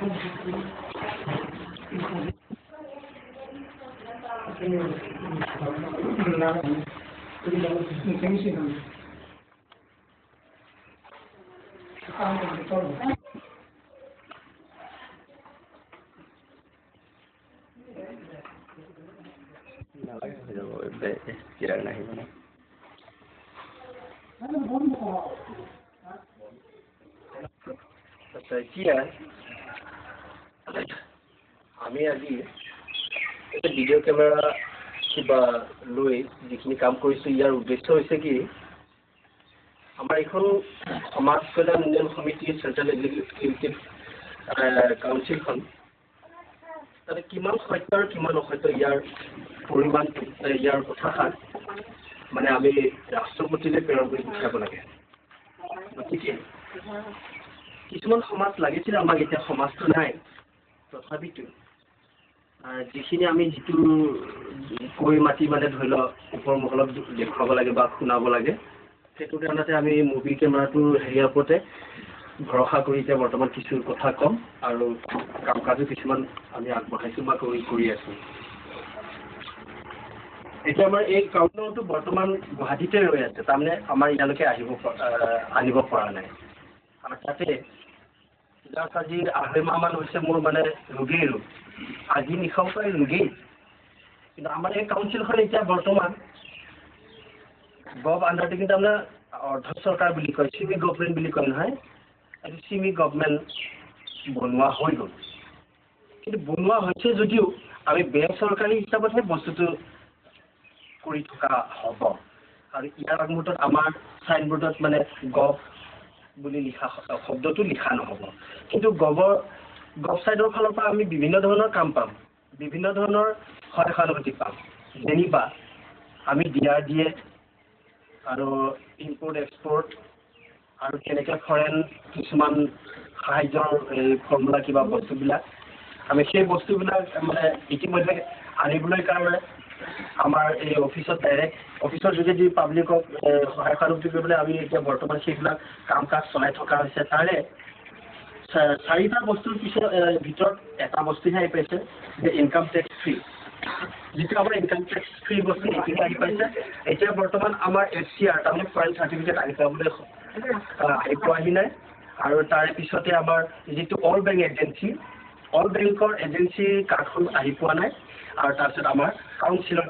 আমি আজি এটা ভিডিঅ' কেমেৰা কিবা লৈ যিখিনি কাম কৰিছোঁ ইয়াৰ উদ্দেশ্য হৈছে কি আমাৰ এইখন সমাজ কল্যাণ উন্নয়ন সমিতি চেণ্ট্ৰেল এক্সিকিউটিভ কাউন্সিলখন তাতে কিমান সত্য আৰু কিমান অসত্য ইয়াৰ পৰিমাণটো ইয়াৰ কথাষাৰ মানে আমি ৰাষ্ট্ৰপতিলৈ প্ৰেৰণ কৰি পঠিয়াব লাগে। গতিকে কিছুমান সমাজ লাগিছিল আমাক এতিয়া সমাজটো নাই তথাপিতো যিখিনি আমি যিটো কৈ মাতি মানে ধৰি লওক ওপৰ মহলত দেখুৱাব লাগে বা শুনাব লাগে সেইটো কাৰণতে আমি মুভি কেমেৰাটোৰ হেৰিয়াৰ ওপৰতে ভৰসা কৰি এতিয়া বৰ্তমান কিছু কথা ক'ম আৰু কাম কাজো কিছুমান আমি আগবঢ়াইছোঁ বা কৰি আছোঁ। এতিয়া আমাৰ এই কাউণ্টাৰটো বৰ্তমান গুৱাহাটীতে ৰৈ আছে, তাৰমানে আমাৰ ইয়ালৈকে আনিব পৰা নাই। আৰু তাতে আজি 2.5 মাহমান হৈছে মোৰ মানে ৰোগেই ৰোগ আজি নিশাও প্ৰায় ৰোগেই। কিন্তু আমাৰ এই কাউন্সিলখন এতিয়া বৰ্তমান গভ আণ্ডাৰটেকিং তাৰমানে অৰ্ধ চৰকাৰ বুলি কয়, ছেমি গভমেণ্ট বুলি কয় নহয়, এইটো ছেমি গভমেণ্ট বনোৱা হৈ গ'ল। কিন্তু বনোৱা হৈছে যদিও আমি বেচৰকাৰী হিচাপতহে বস্তুটো কৰি থকা হ'ব। আৰু ইয়াৰ আগমুহূৰ্তত আমাৰ চাইনবোৰ্ডত মানে গভ বুলি লিখা শব্দটো লিখা নহ'ব। কিন্তু গভ ছাইডৰ ফালৰ পৰা আমি বিভিন্ন ধৰণৰ কাম পাম, বিভিন্ন ধৰণৰ সহায় সহানুভূতি পাম। যেনিবা আমি DRDA আৰু ইম্পৰ্ট এক্সপৰ্ট আৰু কেনেকৈ ফৰেন কিছুমান সাহায্যৰ ফৰ্মুলা কিবা বস্তুবিলাক আমি সেই বস্তুবিলাক মানে ইতিমধ্যে আনিবলৈ কাৰণে আমাৰ এই অফিচত ডাইৰেক্ট অফিচৰ যোগেদি পাব্লিকক সহায় সহানুভূতি কৰিবলৈ আমি এতিয়া বৰ্তমান সেইবিলাক কাম কাজ চলাই থকা হৈছে। তাৰে 4টা বস্তুৰ ভিতৰত এটা বস্তুহে আহি পাইছে যে ইনকাম টেক্স ফ্ৰী, যিটো আমাৰ ইনকাম টেক্স ফ্ৰী বস্তু এইখিনি আহি পাইছে। এতিয়া বৰ্তমান আমাৰ FCR তাৰমানে ফৰেন চাৰ্টিফিকেট আহি পাবলৈ আহি পোৱাহি নাই। আৰু তাৰে পিছতে আমাৰ যিটো অল বেংক এজেঞ্চিৰ কাৰ্ডখন আহি পোৱা নাই। আৰু তাৰপিছত আমাৰ কাউন্সিলৰ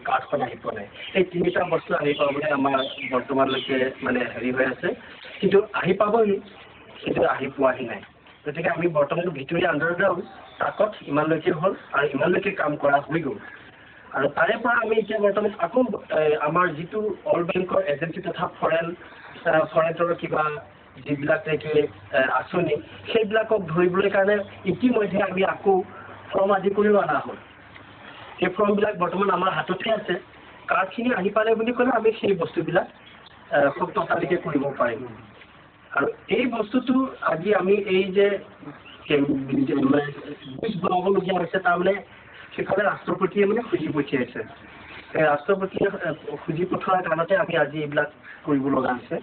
কাৰ্ডখন আহি পোৱা নাই। এই 3টা বস্তু আহি পাবলৈ আমাৰ বৰ্তমানলৈকে মানে হেৰি হৈ আছে, কিন্তু আহি পাবহি, কিন্তু আহি পোৱাহি নাই। গতিকে আমি বৰ্তমান ভিতৰীয়া আণ্ডাৰগ্ৰাউণ্ড তাকত ইমানলৈকে হ'ল আৰু ইমানলৈকে কাম কৰা হৈ গ'ল। আৰু তাৰে পৰা আমি এতিয়া বৰ্তমান আকৌ আমাৰ যিটো অল বেংকৰ এজেঞ্চি তথা ফৰেনৰ কিবা যিবিলাক আঁচনি সেইবিলাকক ধৰিবলৈ কাৰণে ইতিমধ্যে আমি আকৌ ফৰ্ম আদি কৰিও অনা হ'ল। সেই ফৰ্মবিলাক বৰ্তমান আমাৰ হাততে আছে। কাৰ্ডখিনি আহি পালে বুলি ক'লে আমি সেই বস্তুবিলাক খুব ততালিকে কৰিব পাৰিম। আৰু এই বস্তুটো আজি আমি এই যে বনাবলগীয়া হৈছে তাৰমানে সেইফালে ৰাষ্ট্ৰপতিয়ে মানে খুজি পঠিয়াইছে। ৰাষ্ট্ৰপতিয়ে খুজি পঠোৱাৰ কাৰণতে আমি আজি এইবিলাক কৰিব লগা হৈছে।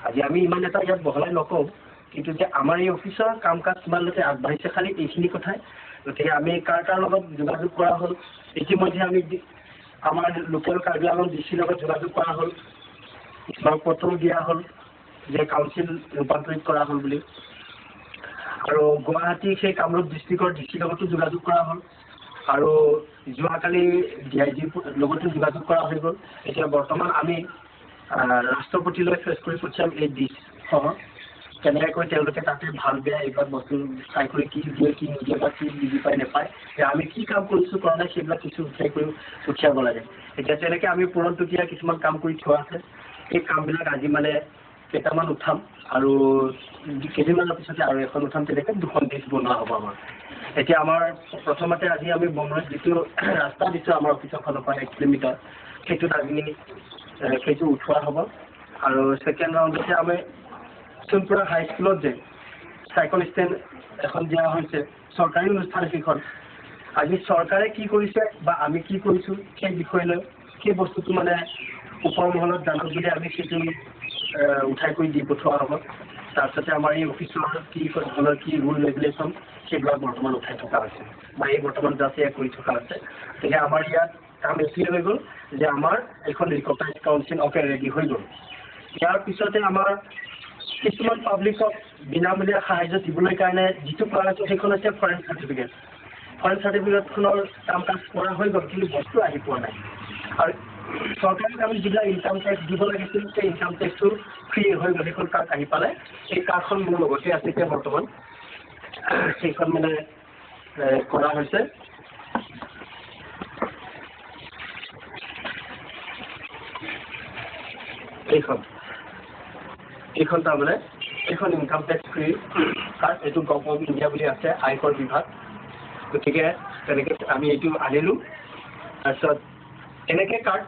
আজি আমি ইমান এটা ইয়াত বহলাই নকওঁ, কিন্তু যে আমাৰ এই অফিচৰ কাম কাজ কিমানলৈকে আগবাঢ়িছে খালি এইখিনি কথাই। গতিকে আমি কাৰ লগত যোগাযোগ কৰা হ'ল, ইতিমধ্যে আমি আমাৰ লোকেল কাৰ্বি আংলং ডিচিৰ লগত যোগাযোগ কৰা হ'ল, স্মাৰক পত্ৰও দিয়া হ'ল যে কাউন্সিল ৰূপান্তৰিত কৰা হ'ল বুলি। আৰু গুৱাহাটী সেই কামৰূপ ডিষ্ট্ৰিক্টৰ ডিচিৰ লগতো যোগাযোগ কৰা হ'ল। আৰু যোৱাকালি DIGৰ লগতো যোগাযোগ কৰা হৈ গ'ল। এতিয়া বৰ্তমান আমি ৰাষ্ট্ৰপতিলৈ ফেচ কৰি পঠিয়াম এই দিশসহ কেনেকৈ তেওঁলোকে তাতে ভাল বেয়া এইবিলাক বস্তু চাই কৰি কি দিয়ে কি নিদিয়ে বা কি বুজি পাই নাপায়, আমি কি কাম কৰিছোঁ কৰা নাই সেইবিলাক কিছু উঠাই কৰি পঠিয়াব লাগে। এতিয়া তেনেকৈ আমি পুৰণটুকীয়া কিছুমান কাম কৰি থোৱা আছে, সেই কামবিলাক আজি মানে কেইটামান উঠাম আৰু কেইদিনমানৰ পিছতে আৰু এখন উঠাম, তেনেকৈ 2খন দিশ বনোৱা হ'ব আমাৰ। এতিয়া আমাৰ প্ৰথমতে আজি আমি বনৰাজ যিটো ৰাস্তা দিছোঁ আমাৰ অফিচৰ ফালৰ পৰা 1 কিলোমিটাৰ, সেইটোত আজি সেইটো উঠোৱা হ'ব। আৰু ছেকেণ্ড ৰাউণ্ডতে আমি সোণপুৰা হাইস্কুলত যে চাইকেল ষ্টেণ্ড এখন দিয়া হৈছে, চৰকাৰী অনুষ্ঠান সেইখন। আজি চৰকাৰে কি কৰিছে বা আমি কি কৰিছোঁ সেই বিষয় লৈ সেই বস্তুটো মানে ওপৰ মহলত জানক বুলি আমি সেইটো উঠাই কৰি দি পঠোৱা হ'ব। তাৰপিছতে আমাৰ এই অফিচৰ কি ৰুল ৰেগুলেশ্যন সেইবিলাক বৰ্তমান উঠাই থকা হৈছে বা এই বৰ্তমান জাষ্ট এয়া কৰি থকা হৈছে। গতিকে আমাৰ ইয়াত কাম এইখিনি হৈ গ'ল যে আমাৰ এখন ৰিকগনাইজ কাউন্সিল অফ ৰেডি হৈ গ'ল। ইয়াৰ পিছতে আমাৰ কিছুমান পাব্লিকক বিনামূলীয়া সাহায্য দিবলৈ কাৰণে যিটো কৰা হৈছে সেইখন হৈছে ফৰেন চাৰ্টিফিকেট। ফৰেন চাৰ্টিফিকেটখনৰ কাম কাজ কৰা হৈ গ'ল, কিন্তু বস্তু আহি পোৱা নাই। আৰু চৰকাৰী আমি যিবিলাক ইনকাম টেক্স দিব লাগিছিল সেই ইনকাম টেক্সটো ফ্ৰী হৈ গ'ল, সেইখন কাৰ্ড আহি পালে। সেই কাৰ্ডখন মোৰ লগতে আছে এতিয়া বৰ্তমান, সেইখন মানে কৰা হৈছে। এইখন তাৰমানে এইখন ইনকাম টেক্স ফ্ৰী কাৰ্ড, এইটো গভ অফ ইণ্ডিয়া বুলি আছে, আয়কৰ বিভাগ। গতিকে তেনেকৈ আমি এইটো আনিলোঁ। তাৰপিছত এনেকৈ কাৰ্ড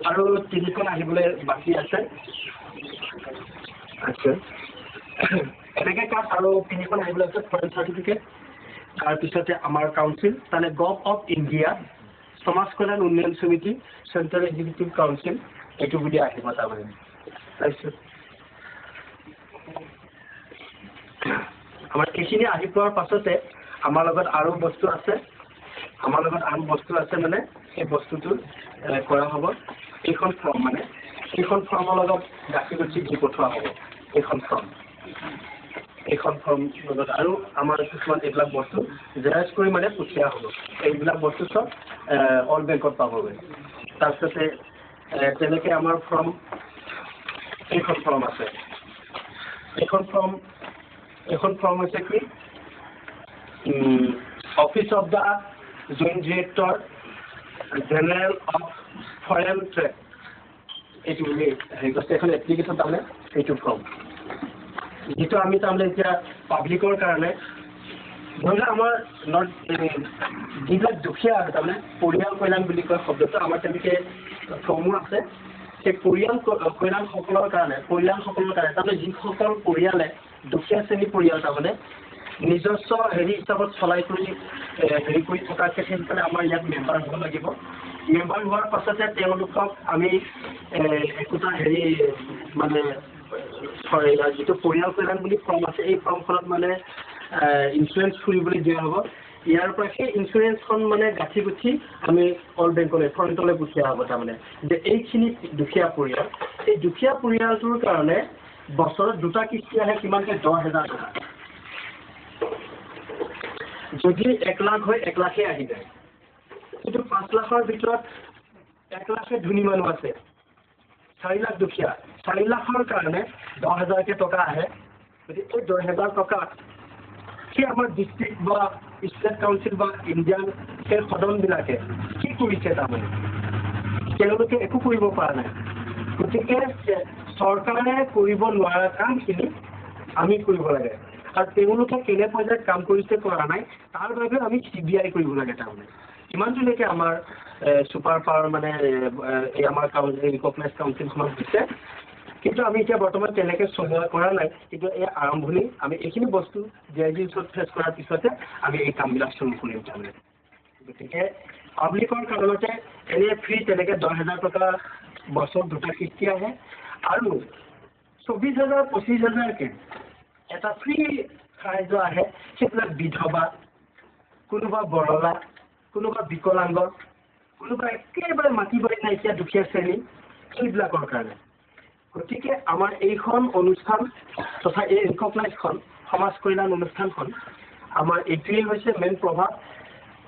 আৰু 3খন আহিবলৈ বাকী আছে। আচ্ছা, এনেকৈ কাৰ্ড আৰু 3খন আহিবলৈ আছে, ফৰেন চাৰ্টিফিকেট। তাৰপিছতে আমাৰ কাউন্সিল মানে গভ অফ ইণ্ডিয়া সমাজ কল্যাণ উন্নয়ন সমিতি, চেণ্ট্ৰেল এক্সিকিউটিভ কাউন্সিল, এইটো বুলি আহিব তাৰমানে। তাৰপিছত আমাৰ এইখিনি আহি পোৱাৰ পাছতে আমাৰ লগত আৰু বস্তু আছে, মানে সেই বস্তুটো কৰা হ'ব। এইখন ফৰ্ম মানে এইখন ফৰ্মৰ লগত গাঁঠি গুঠি দি পঠোৱা হ'ব। এইখন ফৰ্ম লগত আৰু আমাৰ কিছুমান এইবিলাক বস্তু জেৰাইজ কৰি মানে পঠিওৱা হ'ব। এইবিলাক বস্তু চব অল বেংকত পাবগৈ। তাৰপিছতে তেনেকৈ আমাৰ এইখন ফৰ্ম আছে। এইখন ফৰ্ম হৈছে কি, office of the joint director general of foreign trade, এইটো বুলি হেৰি কৰিছে। এখন এপ্লিকেশ্যন তাৰমানে এইটো ফৰ্ম, যিটো আমি তাৰমানে এতিয়া পাব্লিকৰ কাৰণে ধৰি লওক আমাৰ যিবিলাক দুখীয়া আছে তাৰমানে পৰিয়াল কল্যাণ বুলি কয় শব্দটো, আমাৰ তেনেকৈ ফৰ্মো আছে। সেই পৰিয়াল কল্যাণসকলৰ কাৰণে তাৰমানে যিসকল পৰিয়ালে দুখীয়া শ্ৰেণীৰ পৰিয়াল তাৰমানে নিজস্ব হিচাপত চলাই কৰি থকাকে সেইকাৰণে আমাৰ ইয়াত মেম্বাৰ হ'ব লাগিব। মেম্বাৰ হোৱাৰ পাছতে তেওঁলোকক আমি একোটা মানে যিটো পৰিয়াল কল্যাণ বুলি ফৰ্ম আছে, এই ফৰ্মখনত মানে ইঞ্চুৰেঞ্চ খুলিবলৈ দিয়া হ'ব। ইয়াৰ পৰা সেই ইঞ্চুৰেঞ্চখন মানে গাঁঠি গুঠি আমি অল বেংকলৈ ফ্ৰণ্টলৈ পঠিওৱা হ'ব। তাৰমানে যে এইখিনি দুখীয়া পৰিয়াল, এই দুখীয়া পৰিয়ালটোৰ কাৰণে বছৰত 2টা কিস্তি আহে, কিমানকৈ 10,000 টকা। যদি 1 লাখ হয় 1 লাখেই আহি যায়, কিন্তু 5 লাখৰ ভিতৰত 1 লাখে ধনী মানুহ আছে, 4 লাখ দুখীয়া, 4 লাখৰ কাৰণে 10,000কে টকা আহে। গতিকে এই 10,000 টকা সেই আমাৰ ডিষ্ট্ৰিক্ট বা ষ্টেট কাউন্সিল বা ইণ্ডিয়ান সেই সদনবিলাকে কি কৰিছে তাৰমানে তেওঁলোকে একো কৰিব পৰা নাই। গতিকে চৰকাৰে কৰিব নোৱাৰা কামখিনি আমি কৰিব লাগে, আৰু তেওঁলোকে কেনে পৰ্যায়ত কাম কৰিছে কৰা নাই তাৰ বাবে আমি CBI কৰিব লাগে। তাৰমানে ইমানটোলৈকে আমাৰ ছুপাৰ পাৱাৰ মানে এই আমাৰ ৰিকগনাইজ কাউন্সিলখনত দিছে, কিন্তু আমি এতিয়া বৰ্তমান তেনেকৈ চলোৱা কৰা নাই। কিন্তু এই আৰম্ভণি আমি এইখিনি বস্তু JIG ওচৰত ফেচ কৰাৰ পিছতে আমি এই কামবিলাক চুৰু কৰিম তাৰমানে। গতিকে পাব্লিকৰ কাৰণতে এনে ফ্ৰী তেনেকৈ 10,000 টকা বছৰত 2টা কিস্তি আহে, আৰু 24,000 25,000কে এটা ফ্ৰী সাহায্য আহে। সেইবিলাক বিধৱা, কোনোবা বৰলা, কোনোবা বিকলাংগ, কোনোবা একেবাৰে মাতিবই নাইকিয়া দুখীয়া শ্ৰেণী, সেইবিলাকৰ কাৰণে। গতিকে আমাৰ এইখন অনুষ্ঠান তথা এই ৰিকগনাইজখন সমাজ কল্যাণ অনুষ্ঠানখন আমাৰ এইটোৱেই হৈছে মেইন প্ৰভাৱ,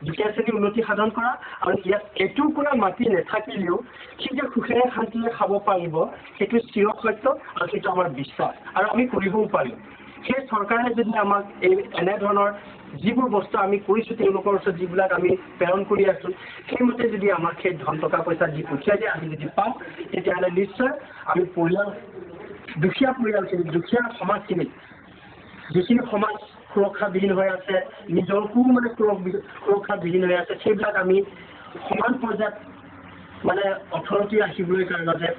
দুখীয়া শ্ৰেণীৰ উন্নতি সাধন কৰা। আৰু ইয়াত এইটোৰ পৰা মাতি নাথাকিলেও সি যে সুখেৰে শান্তিৰে খাব পাৰিব সেইটো চিৰ সত্য, আৰু সেইটো আমাৰ বিশ্বাস, আৰু আমি কৰিবও পাৰিম। সেই চৰকাৰে যদি আমাক এনেধৰণৰ যিবোৰ বস্তু আমি কৰিছোঁ, তেওঁলোকৰ ওচৰত যিবিলাক আমি প্ৰেৰণ কৰি আছোঁ, সেইমতে যদি আমাক সেই ধন টকা পইচা দি পঠিয়াই দিয়ে, আমি যদি পাওঁ, তেতিয়াহ'লে নিশ্চয় আমি দুখীয়া পৰিয়ালখিনিক, দুখীয়া সমাজখিনিক, যিখিনি সমাজ সুৰক্ষাবিহীন হৈ আছে, নিজৰকো মানে সুৰক্ষাবিহীন হৈ আছে, সেইবিলাক আমি সমান পৰ্যায়ত মানে অথৰিটি ৰাখিবলৈ কাৰণে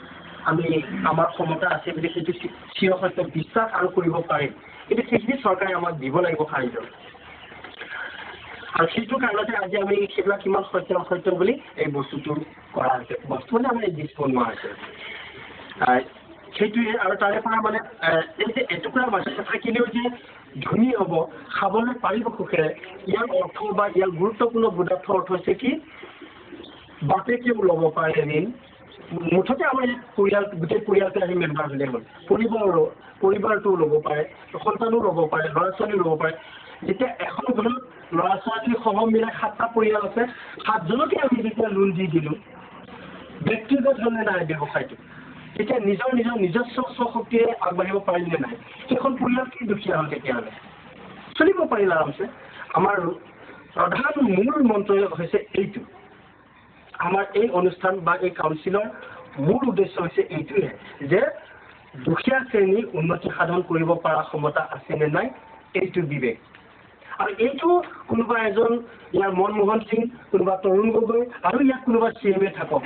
আমি আমাৰ ক্ষমতা আছে বুলি সেইটো চিৰ সত্য বিশ্বাস আৰু কৰিব পাৰিম। কিন্তু সেইখিনি চৰকাৰে আমাক দিব লাগিব সাহায্য, আৰু সেইটো কাৰণতে আজি আমি সেইবিলাক কিমান সত্য অসত্য বুলি এই বস্তুটো কৰা হৈছে। বস্তু মানে আমাৰ লিষ্ট বনোৱা হৈছে। সেইটোৱে আৰু তাৰে পৰা মানে এই যে এটুকুৰা মাটি থাকিলেও যে ধনী হ'ব খাবলৈ পাৰিব সুখেৰে ইয়াৰ অৰ্থ বা ইয়াৰ গুৰুত্বপূৰ্ণ পদাৰ্থ অৰ্থ হৈছে কি বাপেকেও ল'ব পাৰে ঋণ মুঠতে আমাৰ পৰিয়াল গোটেই পৰিয়ালটো আহি মেম্বাৰ হ'লে হ'ল পৰিবাৰটোও ল'ব পাৰে সন্তানো ল'ব পাৰে ল'ৰা ছোৱালীও ল'ব পাৰে যেতিয়া এখন ঘৰত ল'ৰা ছোৱালী সহ মিলাই 7টা পৰিয়াল আছে 7জনকে আমি যেতিয়া লোন দি দিলোঁ ব্যক্তিগত ধৰণে নাই ব্যৱসায়টো তেতিয়া নিজস্ব স্বশক্তিৰে আগবাঢ়িব পাৰিলে নাই সেইখন পৰিয়াল কি দুখীয়া হ'ল তেতিয়াহ'লে চলিব পাৰিল আৰামছে আমাৰ প্ৰধান মূল মন্ত্ৰ হৈছে এইটো আমাৰ এই অনুষ্ঠান বা এই কাউন্সিলৰ মূল উদ্দেশ্য হৈছে এইটোৱে যে দুখীয়া শ্ৰেণীৰ উন্নতি সাধন কৰিব পৰা ক্ষমতা আছে নে নাই এইটো বিবেক আৰু এইটো কোনোবা এজন ইয়াৰ মনমোহন সিং কোনোবা তৰুণ গগৈ আৰু ইয়াত কোনোবা চিএমএ থাকক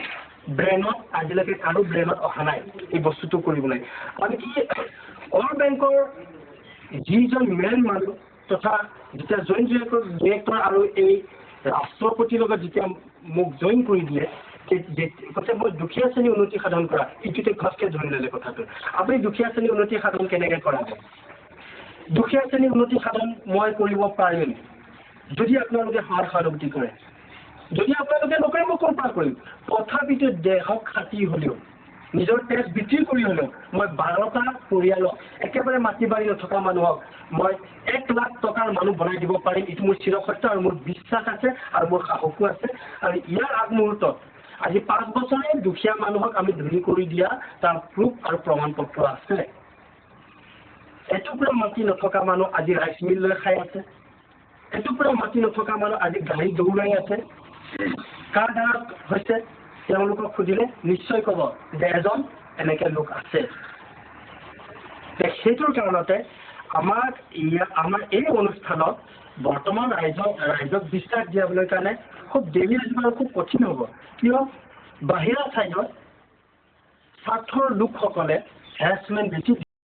ব্ৰেইনত আজিলৈকে কাৰো ব্ৰেইনত অহা নাই এই বস্তুটো কৰিবলৈ মানে কি অল বেংকৰ যিজন মেইন মানুহ তথা যেতিয়া জইণ্ট ডিৰেক্টৰ আৰু এই ৰাষ্ট্ৰপতিৰ লগত যেতিয়া মোক জইন কৰি দিয়ে কৈছে মই দুখীয়া শ্ৰেণীৰ উন্নতি সাধন কৰা এইটোতে ঘচকে ধৰি ল'লে কথাটো আপুনি দুখীয়া শ্ৰেণীৰ উন্নতি সাধন কেনেকৈ কৰা যায় দুখীয়া শ্ৰেণীৰ উন্নতি সাধন মই কৰিব পাৰিম যদি আপোনালোকে সহানুভূতি কৰে যদি আপোনালোকে নকৰে মই ক'ৰ পৰা কৰিম তথাপিতো দেহক খাটি হ'লেও নিজৰ তেজ বিক্ৰী কৰি হ'লেও মই 12টা পৰিয়ালক একেবাৰে মাটি বাৰী নথকা মানুহক মই 1 লাখ টকাৰ মানুহ বনাই দিব পাৰিম এইটো মোৰ চিৰসত্য আৰু মোৰ বিশ্বাস আছে আৰু মোৰ সাহসো আছে আৰু ইয়াৰ আগমুহূৰ্তত আজি 5 বছৰে দুখীয়া মানুহক আমি ধনী কৰি দিয়া তাৰ প্ৰুফ আৰু প্ৰমাণ পত্ৰ আছে এটুকুৰা মাটি নথকা মানুহ আজি ৰাইচ মিল লৈ খাই আছে এটুকুৰা মাটি নথকা মানুহ আজি গাড়ী দৌৰাই আছে কাৰ দ্বাৰা হৈছে তেওঁলোকক খুজিলে নিশ্চয় ক'ব যে এজন এনেকে লোক আছে সেইটোৰ কাৰণতে আমাৰ এই অনুষ্ঠানত বৰ্তমান ৰাইজক বিশ্বাস দিয়াবলৈ কাৰণে খুব দেৰি লাগিব আৰু খুব কঠিন হ'ব কিয় বাহিৰা ঠাইত স্বাৰ্থৰ লোকসকলে হেৰাছমেণ্ট বেছি